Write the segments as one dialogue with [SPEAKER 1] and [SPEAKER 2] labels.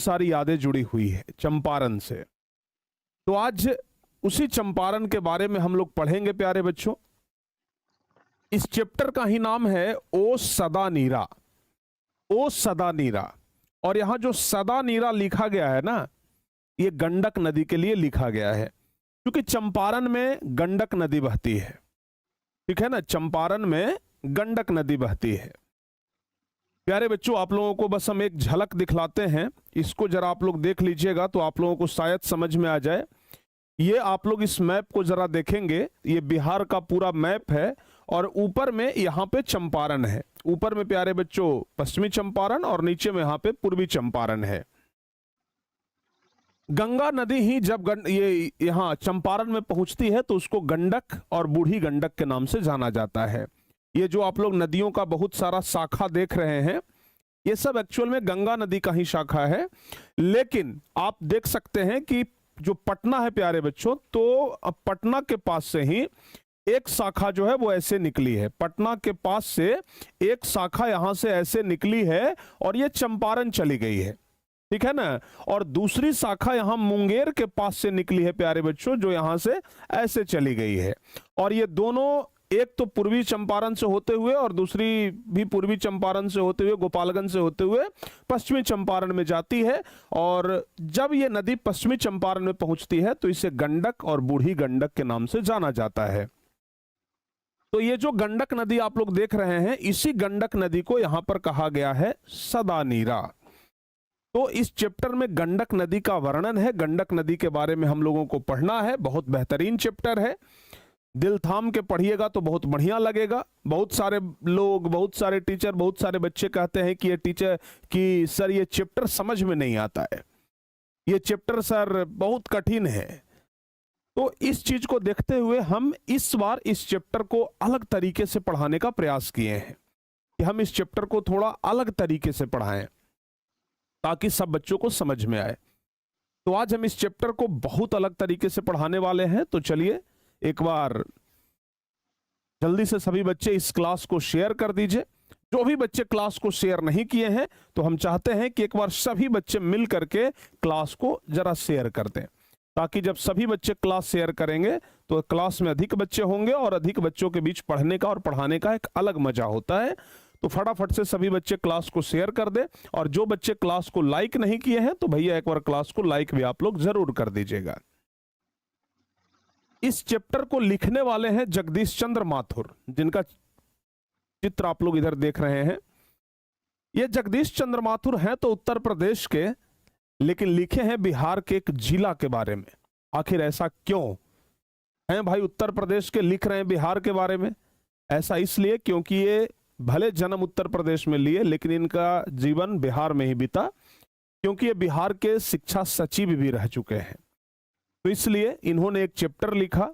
[SPEAKER 1] सारी यादें जुड़ी हुई है चंपारण से। तो आज उसी चंपारण के बारे में हम लोग पढ़ेंगे प्यारे बच्चों। इस चैप्टर का ही नाम है ओ सदा नीरा। ओ सदा नीरा, और यहां जो सदा नीरा लिखा गया है ना, ये गंडक नदी के लिए लिखा गया है, क्योंकि चंपारण में गंडक नदी बहती है। ठीक है ना, चंपारण में गंडक नदी बहती है। प्यारे बच्चों, आप लोगों को बस हम एक झलक दिखलाते हैं, इसको जरा आप लोग देख लीजिएगा तो आप लोगों को शायद समझ में आ जाए। ये आप लोग इस मैप को जरा देखेंगे, ये बिहार का पूरा मैप है और ऊपर में यहाँ पे चंपारण है। ऊपर में प्यारे बच्चों पश्चिमी चंपारण और नीचे में यहाँ पे पूर्वी चंपारण है। गंगा नदी ही जब ये यहाँ चंपारण में पहुंचती है तो उसको गंडक और बूढ़ी गंडक के नाम से जाना जाता है। ये जो आप लोग नदियों का बहुत सारा शाखा देख रहे हैं, ये सब एक्चुअल में गंगा नदी का ही शाखा है। लेकिन आप देख सकते हैं कि जो पटना है प्यारे बच्चों, तो अब पटना के पास से ही एक शाखा जो है वो ऐसे निकली है। पटना के पास से एक शाखा यहां से ऐसे निकली है और ये चंपारण चली गई है। ठीक है ना, और दूसरी शाखा यहां मुंगेर के पास से निकली है प्यारे बच्चों, जो यहां से ऐसे चली गई है। और ये दोनों, एक तो पूर्वी चंपारण से होते हुए और दूसरी भी पूर्वी चंपारण से होते हुए, गोपालगंज से होते हुए पश्चिमी चंपारण में जाती है। और जब ये नदी पश्चिमी चंपारण में पहुंचती है तो इसे गंडक और बूढ़ी गंडक के नाम से जाना जाता है। तो ये जो गंडक नदी आप लोग देख रहे हैं, इसी गंडक नदी को यहां पर कहा गया है सदा नीरा। तो इस चैप्टर में गंडक नदी का वर्णन है, गंडक नदी के बारे में हम लोगों को पढ़ना है। बहुत बेहतरीन चैप्टर है, दिल थाम के पढ़िएगा तो बहुत बढ़िया लगेगा। बहुत सारे लोग, बहुत सारे टीचर, बहुत सारे बच्चे कहते हैं कि ये टीचर कि सर ये चैप्टर समझ में नहीं आता है, ये चैप्टर सर बहुत कठिन है। तो इस चीज को देखते हुए हम इस बार इस चैप्टर को अलग तरीके से पढ़ाने का प्रयास किए हैं कि हम इस चैप्टर को थोड़ा अलग तरीके से पढ़ाएं ताकि सब बच्चों को समझ में आए। तो आज हम इस चैप्टर को बहुत अलग तरीके से पढ़ाने वाले हैं। तो चलिए एक बार जल्दी से सभी बच्चे इस क्लास को शेयर कर दीजिए। जो भी बच्चे क्लास को शेयर नहीं किए हैं तो हम चाहते हैं कि एक बार सभी बच्चे मिल करके क्लास को जरा शेयर कर दें, ताकि जब सभी बच्चे क्लास शेयर करेंगे तो क्लास में अधिक बच्चे होंगे और अधिक बच्चों के बीच पढ़ने का और पढ़ाने का एक अलग मजा होता है। तो फटाफट से सभी बच्चे क्लास को शेयर कर दें, और जो बच्चे क्लास को लाइक नहीं किए हैं तो भैया एक बार क्लास को लाइक भी आप लोग जरूर कर दीजिएगा। इस चैप्टर को लिखने वाले हैं जगदीश चंद्र माथुर, जिनका चित्र आप लोग इधर देख रहे हैं। ये जगदीश चंद्र माथुर हैं तो उत्तर प्रदेश के, लेकिन लिखे हैं बिहार के एक जिला के बारे में। आखिर ऐसा क्यों हैं भाई, उत्तर प्रदेश के लिख रहे हैं बिहार के बारे में? ऐसा इसलिए क्योंकि ये भले जन्म उत्तर प्रदेश में लिए लेकिन इनका जीवन बिहार में ही बीता, क्योंकि ये बिहार के शिक्षा सचिव भी रह चुके हैं। तो इसलिए इन्होंने एक चैप्टर लिखा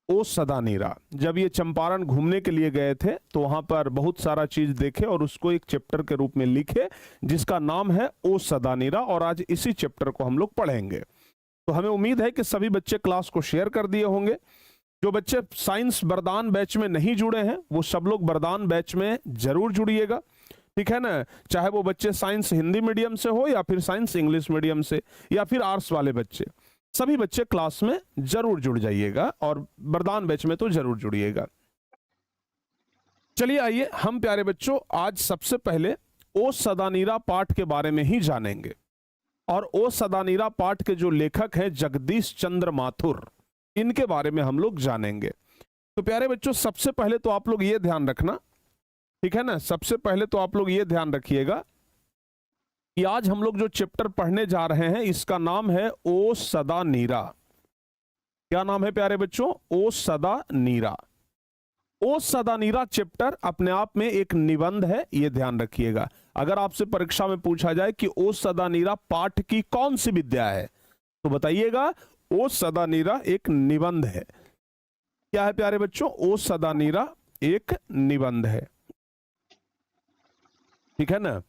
[SPEAKER 1] ओ सदा नीरा। जब ये चंपारण घूमने के लिए गए थे तो वहां पर बहुत सारा चीज देखे और उसको एक चैप्टर के रूप में लिखे, जिसका नाम है ओ सदा नीरा। और आज इसी चैप्टर को हम लोग पढ़ेंगे। तो हमें उम्मीद है कि सभी बच्चे क्लास को शेयर कर दिए होंगे। जो बच्चे साइंस वरदान बैच में नहीं जुड़े हैं वो सब लोग वरदान बैच में जरूर जुड़िएगा। ठीक है ना, चाहे वो बच्चे साइंस हिंदी मीडियम से हो या फिर साइंस इंग्लिश मीडियम से या फिर आर्ट्स वाले बच्चे, सभी बच्चे क्लास में जरूर जुड़ जाइएगा और वरदान बैच में तो जरूर जुड़िएगा। चलिए आइए हम प्यारे बच्चों आज सबसे पहले ओ सदा नीरा पाठ के बारे में ही जानेंगे। और ओ सदा नीरा पाठ के जो लेखक हैं जगदीश चंद्र माथुर, इनके बारे में हम लोग जानेंगे। तो प्यारे बच्चों सबसे पहले तो आप लोग ये ध्यान रखना, ठीक है ना, सबसे पहले तो आप लोग ये ध्यान रखिएगा कि आज हम लोग जो चैप्टर पढ़ने जा रहे हैं इसका नाम है ओ सदा नीरा। क्या नाम है प्यारे बच्चों? ओ सदा नीरा। ओ सदा नीरा चैप्टर अपने आप में एक निबंध है, ये ध्यान रखिएगा। अगर आपसे परीक्षा में पूछा जाए कि ओ सदा नीरा पाठ की कौन सी विद्या है तो बताइएगा ओ सदा नीरा एक निबंध है। क्या है प्यारे बच्चों? ओ सदा नीरा एक निबंध है। ठीक है ना,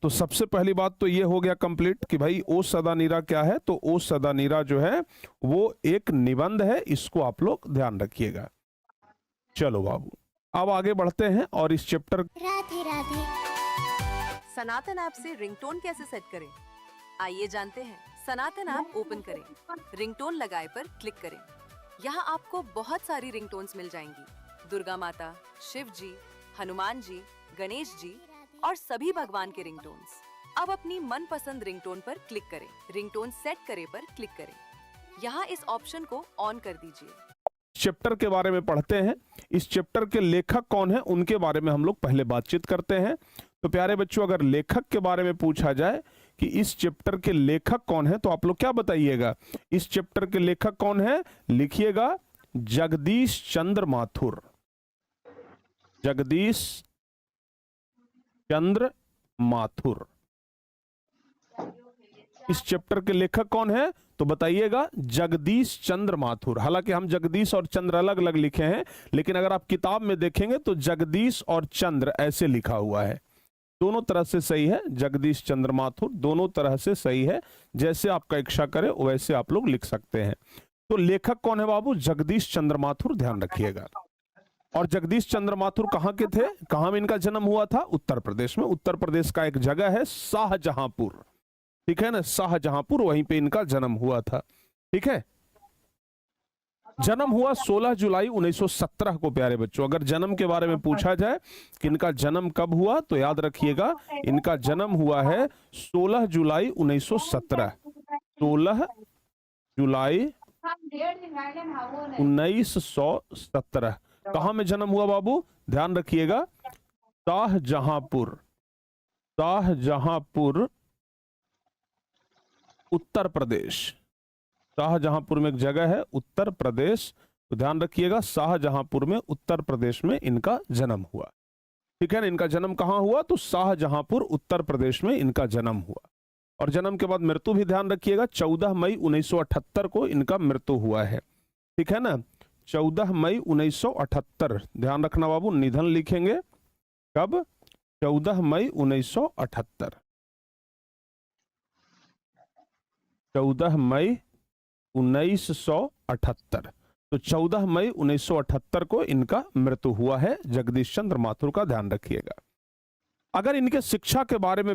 [SPEAKER 1] तो सबसे पहली बात तो ये हो गया कंप्लीट कि भाई ओ सदा नीरा क्या है। तो ओ सदा नीरा जो है वो एक निबंध है, इसको आप लोग ध्यान रखिएगा। चलो बाबू अब आगे बढ़ते हैं और इस चैप्टर।
[SPEAKER 2] राधे राधे। सनातन ऐप से रिंगटोन कैसे सेट करें? आइए जानते हैं। सनातन ऐप ओपन करें, रिंगटोन लगाए पर क्लिक करें। यहाँ आपको बहुत सारी रिंगटोन्स मिल जाएंगी। दुर्गा माता, शिव जी, हनुमान जी, गणेश जी और सभी भगवान के रिंगटोन्स। अब अपनी मनपसंद रिंगटोन पर क्लिक करें। रिंगटोन सेट करे पर क्लिक करें। यहाँ इस ऑप्शन को ऑन कर दीजिए।
[SPEAKER 1] चैप्टर के बारे में पढ़ते हैं। इस चैप्टर के लेखक कौन है उनके बारे में हम लोग पहले बातचीत करते हैं। तो प्यारे बच्चों, अगर लेखक के बारे में पूछा जाए कि इस चैप्टर के लेखक कौन है, तो आप लोग क्या बताइएगा? इस चैप्टर के लेखक कौन है? लिखिएगा जगदीश चंद्र माथुर। जगदीश चंद्र माथुर इस चैप्टर के लेखक कौन है? तो बताइएगा जगदीश चंद्र माथुर। हालांकि हम जगदीश और चंद्र अलग अलग लिखे हैं, लेकिन अगर आप किताब में देखेंगे तो जगदीश और चंद्र ऐसे लिखा हुआ है। दोनों तरह से सही है, जगदीश चंद्र माथुर दोनों तरह से सही है। जैसे आपका इच्छा करे वैसे आप लोग लिख सकते हैं। तो लेखक कौन है बाबू? जगदीश चंद्र माथुर, ध्यान रखिएगा। और जगदीश चंद्र माथुर कहाँ के थे? कहाँ में इनका जन्म हुआ था? उत्तर प्रदेश में। उत्तर प्रदेश का एक जगह है शाहजहांपुर, ठीक है ना, शाहजहांपुर, वहीं पे इनका जन्म हुआ था। ठीक है, जन्म हुआ 16 जुलाई 1917 को। प्यारे बच्चों, अगर जन्म के बारे में पूछा जाए कि इनका जन्म कब हुआ, तो याद रखिएगा इनका जन्म हुआ है 16 जुलाई 1917। 16 जुलाई 1917। कहाँ में जन्म हुआ बाबू? ध्यान रखिएगा, शाहजहांपुर। शाहजहांपुर उत्तर प्रदेश। शाहजहांपुर में एक जगह है उत्तर प्रदेश, तो ध्यान रखिएगा शाहजहांपुर में उत्तर प्रदेश में इनका जन्म हुआ। ठीक है ना, इनका जन्म कहाँ हुआ? तो शाहजहांपुर उत्तर प्रदेश में इनका जन्म हुआ। और जन्म के बाद मृत्यु भी ध्यान रखिएगा, 14 मई 1978 को इनका मृत्यु हुआ है। ठीक है ना, 14 मई 1978। ध्यान रखना बाबू, निधन लिखेंगे कब? 14 मई 1978। 14 मई 1978। तो 14 मई 1978 को इनका मृत्यु हुआ है जगदीश चंद्र माथुर का, ध्यान रखिएगा। अगर इनके शिक्षा के बारे में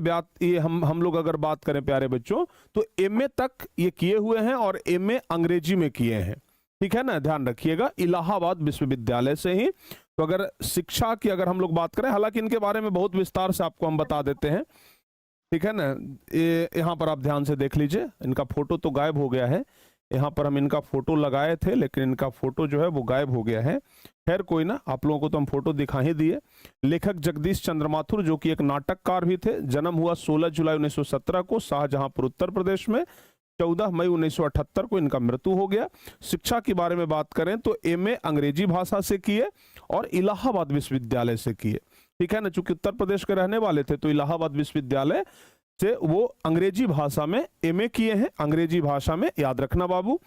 [SPEAKER 1] हम लोग अगर बात करें प्यारे बच्चों, तो एमए तक ये किए हुए हैं और एमए अंग्रेजी में किए हैं। ठीक है ना, ध्यान रखिएगा, इलाहाबाद विश्वविद्यालय से ही। तो अगर शिक्षा की अगर हम लोग बात करें, हालांकि इनके बारे में बहुत विस्तार से आपको हम बता देते हैं। ठीक है ना, यहाँ पर आप ध्यान से देख लीजिए, इनका फोटो तो गायब हो गया है। यहाँ पर हम इनका फोटो लगाए थे, लेकिन इनका फोटो जो है वो गायब हो गया है। खैर कोई ना, आप लोगों को तो हम फोटो दिखा ही दिए। लेखक जगदीश चंद्र माथुर, जो कि एक नाटककार भी थे। जन्म हुआ 16 जुलाई 1917 को शाहजहांपुर उत्तर प्रदेश में। 14 मई 1978 को इनका मृत्यु हो गया। शिक्षा के बारे में बात करें तो एमए अंग्रेजी भाषा से किए और इलाहाबाद विश्वविद्यालय से किए। ठीक है ना, चूंकि उत्तर प्रदेश के रहने वाले थे तो इलाहाबाद विश्वविद्यालय से वो अंग्रेजी भाषा में एमए किए हैं, अंग्रेजी भाषा में, याद रखना बाबू।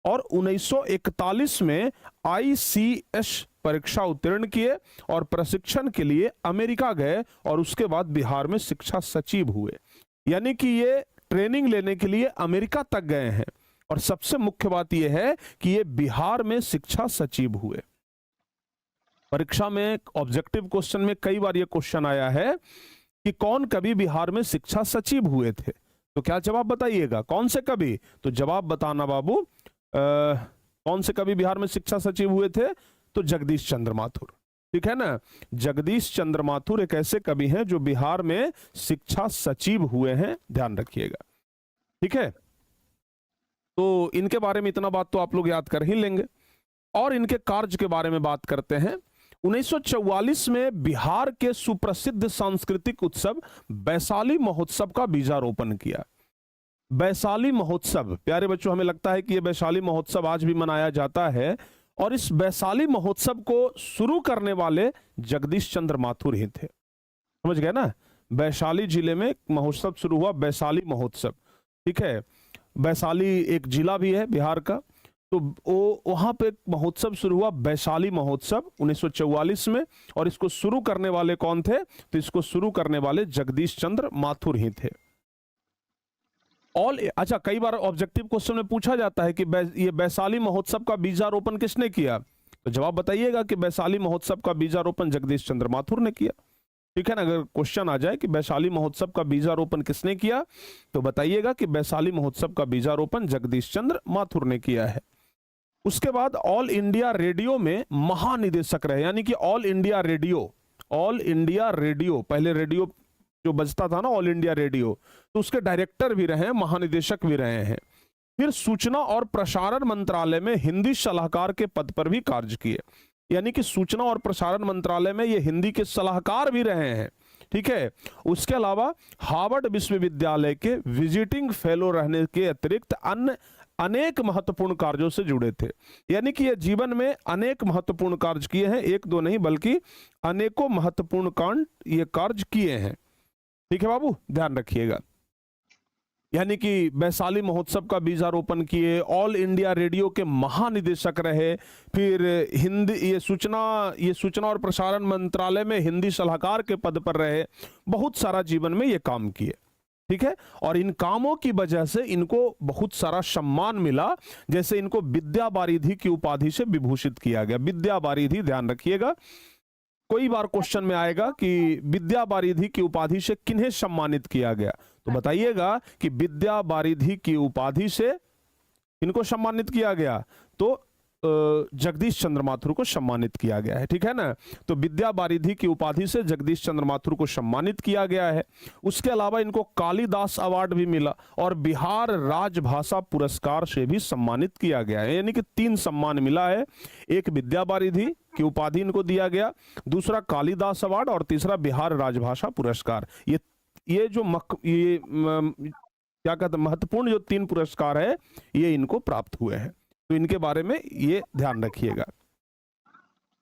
[SPEAKER 1] और 1941 में आईसीएस परीक्षा उत्तीर्ण किए और प्रशिक्षण के लिए अमेरिका गए और उसके बाद बिहार में शिक्षा सचिव हुए। यानी कि ये ट्रेनिंग लेने के लिए अमेरिका तक गए हैं। और सबसे मुख्य बात यह है कि ये बिहार में शिक्षा सचिव हुए। परीक्षा में ऑब्जेक्टिव क्वेश्चन में कई बार ये क्वेश्चन आया है कि कौन कवि बिहार में शिक्षा सचिव हुए थे? तो क्या जवाब बताइएगा, कौन से कवि? तो जवाब बताना बाबू, कौन से कवि बिहार में शिक्षा सचिव हुए थे? तो जगदीश चंद्र माथुर। ठीक है ना, जगदीश चंद्र माथुर एक ऐसे कवि हैं जो बिहार में शिक्षा सचिव हुए हैं, ध्यान रखिएगा। ठीक है, तो इनके बारे में इतना बात तो आप लोग याद कर ही लेंगे। और इनके कार्य के बारे में बात करते हैं। 1944 में बिहार के सुप्रसिद्ध सांस्कृतिक उत्सव वैशाली महोत्सव का बीजारोपण किया। वैशाली महोत्सव, प्यारे बच्चों, हमें लगता है कि यह वैशाली महोत्सव आज भी मनाया जाता है। और इस वैशाली महोत्सव को शुरू करने वाले जगदीश चंद्र माथुर ही थे। समझ गए ना, वैशाली जिले में महोत्सव शुरू हुआ, वैशाली महोत्सव। ठीक है, वैशाली एक जिला भी है बिहार का, तो वो वहां पे महोत्सव शुरू हुआ, वैशाली महोत्सव 1944 में। और इसको शुरू करने वाले कौन थे? तो इसको शुरू करने वाले जगदीश चंद्र माथुर ही थे। अच्छा, कई बार ऑब्जेक्टिव क्वेश्चन में पूछा जाता है कि ये वैशाली महोत्सव का बीजारोपण किसने किया? तो जवाब बताइएगा कि वैशाली महोत्सव का बीजारोपण जगदीश चंद्र माथुर ने किया। ठीक है ना। अगर क्वेश्चन आ जाए कि वैशाली महोत्सव का बीजारोपण किसने किया, तो बताइएगा कि वैशाली महोत्सव का बीजारोपण जगदीश चंद्र माथुर ने किया है। उसके बाद ऑल इंडिया रेडियो में महानिदेशक रहे, यानी कि ऑल इंडिया रेडियो, पहले रेडियो जो बजता था ना ऑल इंडिया रेडियो, तो उसके डायरेक्टर भी रहे हैं, महानिदेशक भी रहे हैं। फिर सूचना और प्रसारण मंत्रालय में हिंदी सलाहकार के पद पर भी कार्य किए, यानी कि सूचना और प्रसारण मंत्रालय में ये हिंदी के सलाहकार भी रहे हैं। ठीक है। उसके अलावा हार्वर्ड विश्वविद्यालय के विजिटिंग फेलो रहने के अतिरिक्त अन्य अनेक महत्वपूर्ण कार्यों से जुड़े थे, यानी कि ये जीवन में अनेक महत्वपूर्ण कार्य किए हैं, एक दो नहीं बल्कि अनेकों महत्वपूर्ण कार्य किए हैं। ठीक है बाबू, ध्यान रखिएगा। यानी कि वैशाली महोत्सव का बीजारोपण किए, ऑल इंडिया रेडियो के महानिदेशक रहे, फिर हिंदी ये सूचना और प्रसारण मंत्रालय में हिंदी सलाहकार के पद पर रहे, बहुत सारा जीवन में ये काम किए। ठीक है। और इन कामों की वजह से इनको बहुत सारा सम्मान मिला, जैसे इनको विद्या वारिधि की उपाधि से विभूषित किया गया। विद्या वारिधि, ध्यान रखिएगा, कोई बार क्वेश्चन में आएगा कि विद्या वारिधि की उपाधि से किन्हें सम्मानित किया गया, तो बताइएगा कि विद्या वारिधि की उपाधि से इनको सम्मानित किया गया, तो जगदीश चंद्र माथुर को सम्मानित किया गया है। ठीक है ना। तो विद्या वारिधि की उपाधि से जगदीश चंद्र माथुर को सम्मानित किया गया है। उसके अलावा इनको कालिदास अवार्ड भी मिला और बिहार राजभाषा पुरस्कार से भी सम्मानित किया गया है, यानी कि 3 सम्मान मिला है। एक विद्या वारिधि की उपाधि इनको दिया गया, दूसरा कालिदास अवार्ड और तीसरा बिहार राजभाषा पुरस्कार। ये जो क्या कहते हैं, महत्वपूर्ण जो 3 पुरस्कार है ये इनको प्राप्त हुए हैं, तो इनके बारे में ये ध्यान रखिएगा।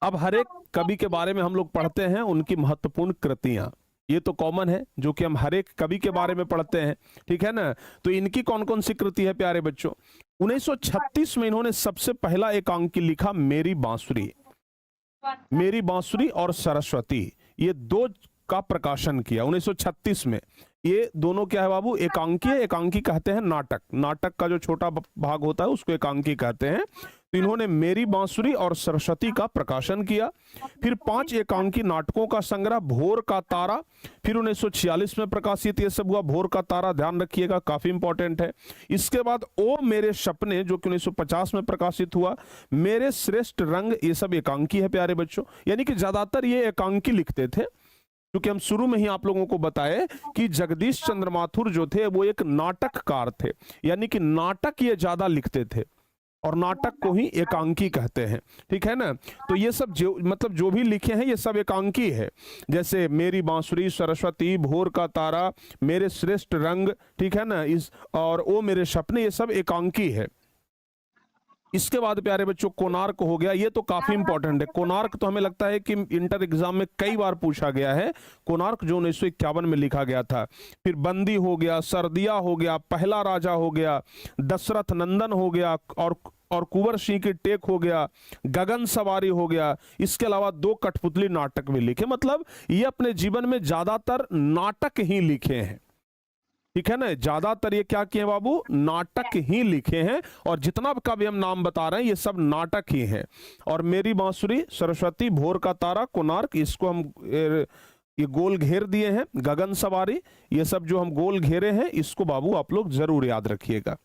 [SPEAKER 1] अब हर एक कवि के बारे में हम लोग पढ़ते हैं, उनकी महत्वपूर्ण कृतियां, ये तो कॉमन है जो कि हम हर एक कवि के बारे में पढ़ते हैं। ठीक है ना। तो इनकी कौन कौन सी कृति है प्यारे बच्चों। 1936 में इन्होंने सबसे पहला एकांकी लिखा, मेरी बांसुरी और सरस्वती, ये 2 का प्रकाशन किया 1936 में। ये दोनों क्या है बाबू, एकांकी कहते हैं नाटक का जो छोटा भाग होता है उसको एकांकी कहते हैं। तो इन्होंने मेरी बांसुरी और सरस्वती का प्रकाशन किया। फिर 5 एकांकी नाटकों का संग्रह भोर का तारा, फिर 1946 में प्रकाशित ये सब हुआ, भोर का तारा, ध्यान रखिएगा, काफी इंपॉर्टेंट है। इसके बाद ओ मेरे सपने जो कि 1950 में प्रकाशित हुआ, मेरे श्रेष्ठ रंग, ये सब एकांकी है प्यारे बच्चों। यानी कि ज्यादातर ये एकांकी लिखते थे, क्योंकि हम शुरू में ही आप लोगों को बताए कि जगदीश चंद्र माथुर जो थे वो एक नाटककार थे, यानी कि नाटक ये ज्यादा लिखते थे और नाटक को ही एकांकी कहते हैं। ठीक है ना। तो ये सब जो भी लिखे हैं ये सब एकांकी है, जैसे मेरी बांसुरी, सरस्वती, भोर का तारा, मेरे श्रेष्ठ रंग, ठीक है ना, और ओ मेरे सपने, ये सब एकांकी है। इसके बाद प्यारे बच्चों कोणार्क हो गया, ये तो काफी इंपॉर्टेंट है। कोणार्क तो हमें लगता है कि इंटर एग्जाम में कई बार पूछा गया है। कोणार्क जो 1951 में लिखा गया था। फिर बंदी हो गया, सरदिया हो गया, पहला राजा हो गया, दशरथ नंदन हो गया, और कुंवर सिंह की टेक हो गया, गगन सवारी हो गया। इसके अलावा 2 कठपुतली नाटक भी लिखे, मतलब ये अपने जीवन में ज्यादातर नाटक ही लिखे हैं। ठीक है ना। ज्यादातर ये क्या किए बाबू, नाटक ही लिखे हैं, और जितना का भी हम नाम बता रहे हैं ये सब नाटक ही हैं। और मेरी बांसुरी, सरस्वती, भोर का तारा, कोणार्क, इसको हम ये गोल घेर दिए हैं, गगन सवारी, ये सब जो हम गोल घेरे हैं इसको बाबू आप लोग जरूर याद रखिएगा।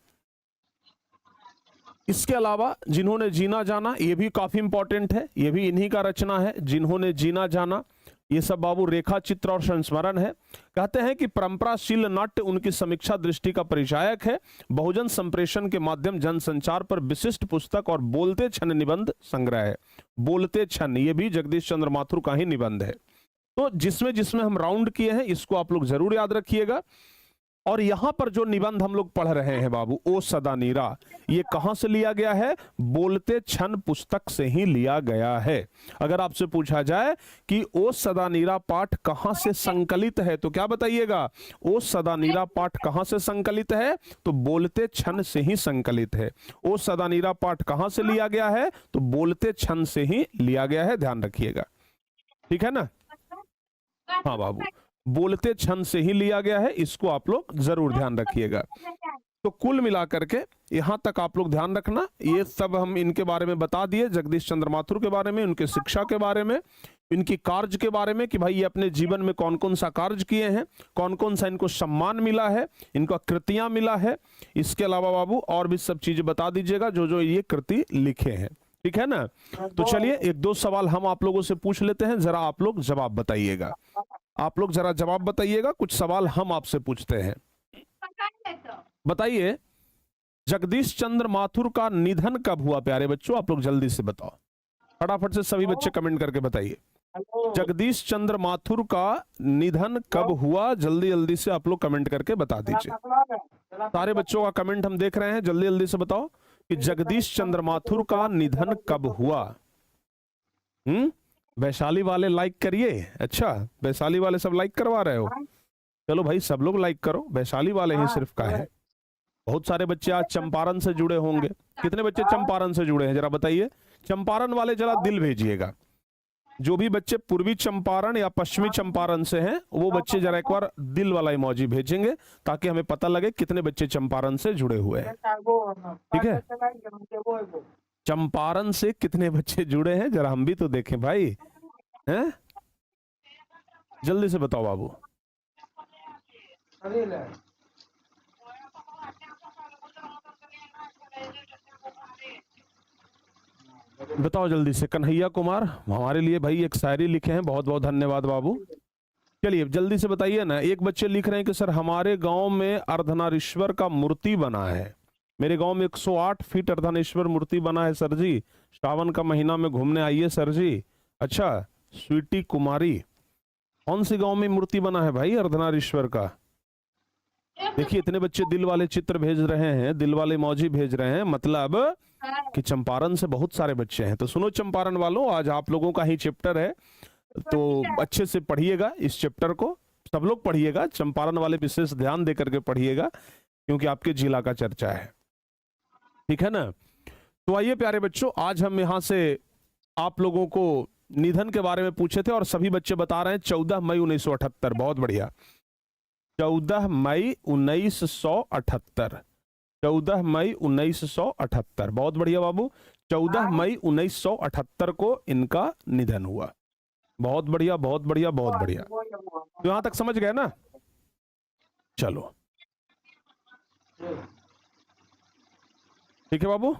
[SPEAKER 1] इसके अलावा जिन्होंने जीना जाना, ये भी काफी इंपॉर्टेंट है, ये भी इन्हीं का रचना है, जिन्होंने जीना जाना। ये सब बाबू रेखा चित्र और संस्मरण है। कहते हैं कि परंपराशील नाट्य उनकी समीक्षा दृष्टि का परिचायक है। बहुजन संप्रेषण के माध्यम जनसंचार पर विशिष्ट पुस्तक और बोलते क्षण निबंध संग्रह है। बोलते क्षण, ये भी जगदीश चंद्र माथुर का ही निबंध है। तो जिसमें हम राउंड किए हैं इसको आप लोग जरूर याद रखिएगा। और यहां पर जो निबंध हम लोग पढ़ रहे हैं बाबू, ओ सदा नीरा, ये कहां से लिया गया है, बोलते क्षण पुस्तक से ही लिया गया है। अगर आपसे पूछा जाए कि ओ सदा नीरा पाठ कहां से संकलित है, तो क्या बताइएगा, ओ सदा नीरा पाठ कहां से संकलित है, तो बोलते क्षण से ही संकलित है। ओ सदा नीरा पाठ कहां से लिया गया है, तो बोलते क्षण से ही लिया गया है, ध्यान रखिएगा। ठीक है ना। हाँ बाबू, बोलते क्षण से ही लिया गया है, इसको आप लोग जरूर ध्यान रखिएगा। तो कुल मिलाकर के यहां तक आप लोग ध्यान रखना, ये सब हम इनके बारे में बता दिए, जगदीश चंद्र माथुर के बारे में, उनके शिक्षा के बारे में। इनकी कार्य के बारे में कि भाई ये अपने जीवन में कौन कौन सा कार्य किए हैं, कौन कौन सा इनको सम्मान मिला है, इनको कृतियां मिला है। इसके अलावा बाबू और भी सब चीजें बता दीजिएगा जो जो ये कृति लिखे हैं, ठीक है ना। तो चलिए एक दो सवाल हम आप लोगों से पूछ लेते हैं, जरा आप लोग जवाब बताइएगा। आप लोग जरा जवाब बताइएगा, कुछ सवाल हम आपसे पूछते हैं। बताइए जगदीश चंद्र माथुर का निधन कब हुआ प्यारे बच्चों, आप लोग जल्दी से बताओ, फटाफट से सभी बच्चे कमेंट करके बताइए। जगदीश चंद्र माथुर का निधन कब हुआ, जल्दी जल्दी से आप लोग कमेंट करके बता दीजिए। सारे बच्चों का कमेंट हम देख रहे हैं, जल्दी जल्दी से बताओ कि जगदीश चंद्र माथुर का निधन कब हुआ। वैशाली वाले लाइक करिए। अच्छा, वैशाली वाले सब लाइक करवा रहे हो, चलो भाई सब लोग लाइक करो, वैशाली वाले ही सिर्फ का है। बहुत सारे बच्चे आज चंपारण से जुड़े होंगे, कितने बच्चे चंपारण से जुड़े हैं जरा बताइए। चंपारण वाले जरा दिल भेजिएगा, जो भी बच्चे पूर्वी चंपारण या पश्चिमी चंपारण से हैं वो बच्चे जरा एक बार दिल वाला इमोजी भेजेंगे ताकि हमें पता लगे कितने बच्चे चंपारण से जुड़े हुए हैं, ठीक है। चंपारण से कितने बच्चे जुड़े हैं जरा हम भी तो देखें भाई, हैं जल्दी से बताओ बाबू। बताओ जल्दी से। कन्हैया कुमार हमारे लिए भाई एक शायरी लिखे हैं, बहुत बहुत धन्यवाद बाबू। चलिए जल्दी से बताइए ना। एक बच्चे लिख रहे हैं कि सर हमारे गांव में अर्धनारीश्वर का मूर्ति बना है, मेरे गांव में 108 फीट अर्धनारीश्वर मूर्ति बना है सर जी, श्रावण का महीना में घूमने आइए सर जी। अच्छा स्वीटी कुमारी, कौन से गांव में मूर्ति बना है भाई अर्धनारीश्वर का। देखिए इतने बच्चे दिल वाले चित्र भेज रहे हैं, दिल वाले इमोजी भेज रहे हैं, मतलब कि चंपारण से बहुत सारे बच्चे हैं। तो सुनो चंपारण वालों, आज आप लोगों का ही चैप्टर है तो अच्छे से पढ़िएगा इस चैप्टर को, सब लोग पढ़िएगा, चंपारण वाले विशेष ध्यान दे करके पढ़िएगा क्योंकि आपके जिला का चर्चा है, ठीक है ना। तो आइए प्यारे बच्चों, आज हम यहाँ से आप लोगों को निधन के बारे में पूछे थे और सभी बच्चे बता रहे हैं 14 मई 1978। बहुत बढ़िया, 14 मई 1978, 14 मई 1978, बहुत बढ़िया बाबू। 14 मई 1978 को इनका निधन हुआ। बहुत बढ़िया बहुत बढ़िया बहुत बढ़िया, तो यहां तक समझ गए ना। चलो ठीक है बाबू।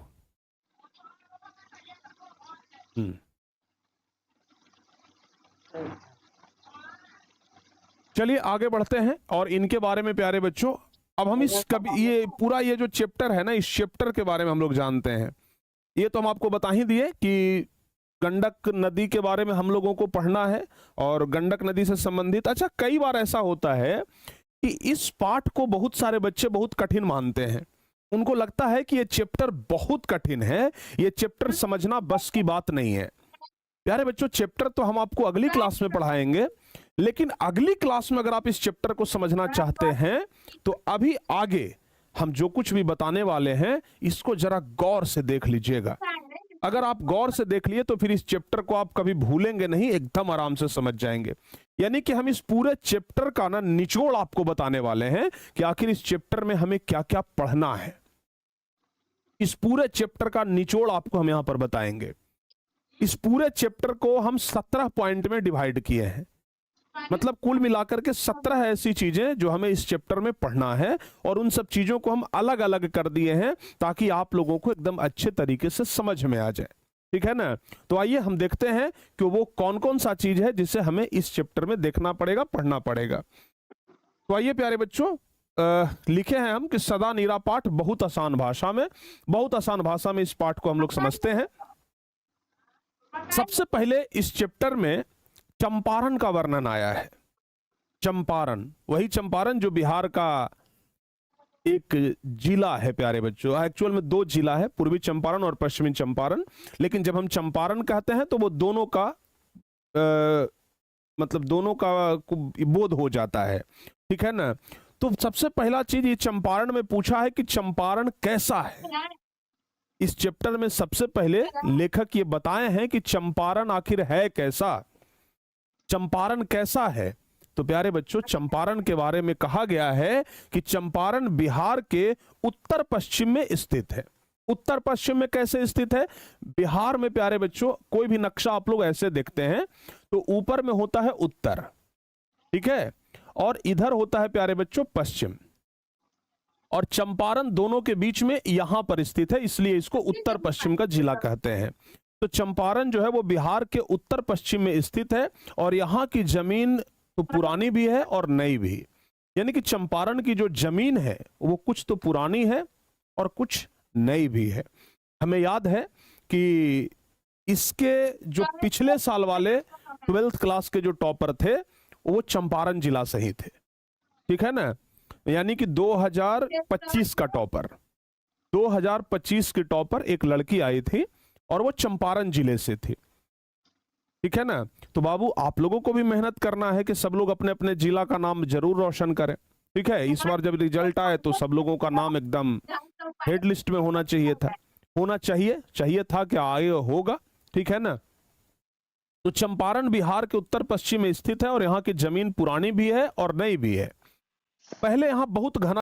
[SPEAKER 1] चलिए आगे बढ़ते हैं और इनके बारे में प्यारे बच्चों अब हम इस कभी ये पूरा ये जो चैप्टर है ना, इस चैप्टर के बारे में हम लोग जानते हैं। ये तो हम आपको बता ही दिए कि गंडक नदी के बारे में हम लोगों को पढ़ना है और गंडक नदी से संबंधित। अच्छा कई बार ऐसा होता है कि इस पाठ को बहुत सारे बच्चे बहुत कठिन मानते हैं, उनको लगता है कि ये चैप्टर बहुत कठिन है, ये चैप्टर समझना बस की बात नहीं है। प्यारे बच्चों चैप्टर तो हम आपको अगली क्लास में पढ़ाएंगे, लेकिन अगली क्लास में अगर आप इस चैप्टर को समझना चाहते हैं तो अभी आगे हम जो कुछ भी बताने वाले हैं इसको जरा गौर से देख लीजिएगा। अगर आप गौर से देख लिए तो फिर इस चैप्टर को आप कभी भूलेंगे नहीं, एकदम आराम से समझ जाएंगे। यानी कि हम इस पूरे चैप्टर का ना निचोड़ आपको बताने वाले हैं कि आखिर इस चैप्टर में हमें क्या क्या पढ़ना है। इस पूरे चैप्टर का निचोड़ आपको हम यहां पर बताएंगे। इस पूरे चैप्टर को हम 17 पॉइंट में डिवाइड किए हैं, मतलब कुल मिलाकर के 17 ऐसी चीजें जो हमें इस चैप्टर में पढ़ना है और उन सब चीजों को हम अलग अलग कर दिए हैं ताकि आप लोगों को एकदम अच्छे तरीके से समझ में आ जाए, ठीक है ना। तो आइए हम देखते हैं कि वो कौन कौन सा चीज है जिसे हमें इस चैप्टर में देखना पड़ेगा, पढ़ना पड़ेगा। तो आइए प्यारे बच्चों, लिखे हैं हम कि सदा नीरा पाठ बहुत आसान भाषा में, बहुत आसान भाषा में इस पाठ को हम लोग समझते हैं। सबसे पहले इस चैप्टर में चंपारण का वर्णन आया है। चंपारण, वही चंपारण जो बिहार का एक जिला है प्यारे बच्चों। एक्चुअल में 2 जिला है, पूर्वी चंपारण और पश्चिमी चंपारण, लेकिन जब हम चंपारण कहते हैं तो वो दोनों का मतलब दोनों का बोध हो जाता है, ठीक है ना। तो सबसे पहला चीज ये चंपारण में पूछा है कि चंपारण कैसा है। इस चैप्टर में सबसे पहले लेखक ये बताए हैं कि चंपारण आखिर है कैसा, चंपारण कैसा है। तो प्यारे बच्चों चंपारण के बारे में कहा गया है कि चंपारण बिहार के उत्तर पश्चिम में स्थित है। उत्तर पश्चिम में कैसे स्थित है? बिहार में प्यारे बच्चों कोई भी नक्शा आप लोग ऐसे देखते हैं तो ऊपर में होता है उत्तर, ठीक है, और इधर होता है प्यारे बच्चों पश्चिम, और चंपारण दोनों के बीच में यहां पर स्थित है, इसलिए इसको उत्तर पश्चिम का जिला कहते हैं। तो चंपारण जो है वो बिहार के उत्तर पश्चिम में स्थित है, और यहाँ की जमीन तो पुरानी भी है और नई भी, यानी कि चंपारण की जो जमीन है वो कुछ तो पुरानी है और कुछ नई भी है। हमें याद है कि इसके जो पिछले साल वाले 12th क्लास के जो टॉपर थे वो चंपारण जिला से ही थे, ठीक है ना, यानी कि 2025 का टॉपर, 2025 की टॉपर एक लड़की आई थी और वो चंपारण जिले से थी, ठीक है ना। तो बाबू आप लोगों को भी मेहनत करना है कि सब लोग अपने अपने जिला का नाम जरूर रोशन करें, ठीक है। इस बार जब रिजल्ट आए तो सब लोगों का नाम एकदम हेड लिस्ट में होना चाहिए था, चाहिए था कि आगे होगा, ठीक है ना। तो चंपारण बिहार के उत्तर पश्चिम में स्थित है और यहाँ की जमीन पुरानी भी है और नई भी है। पहले यहाँ बहुत घना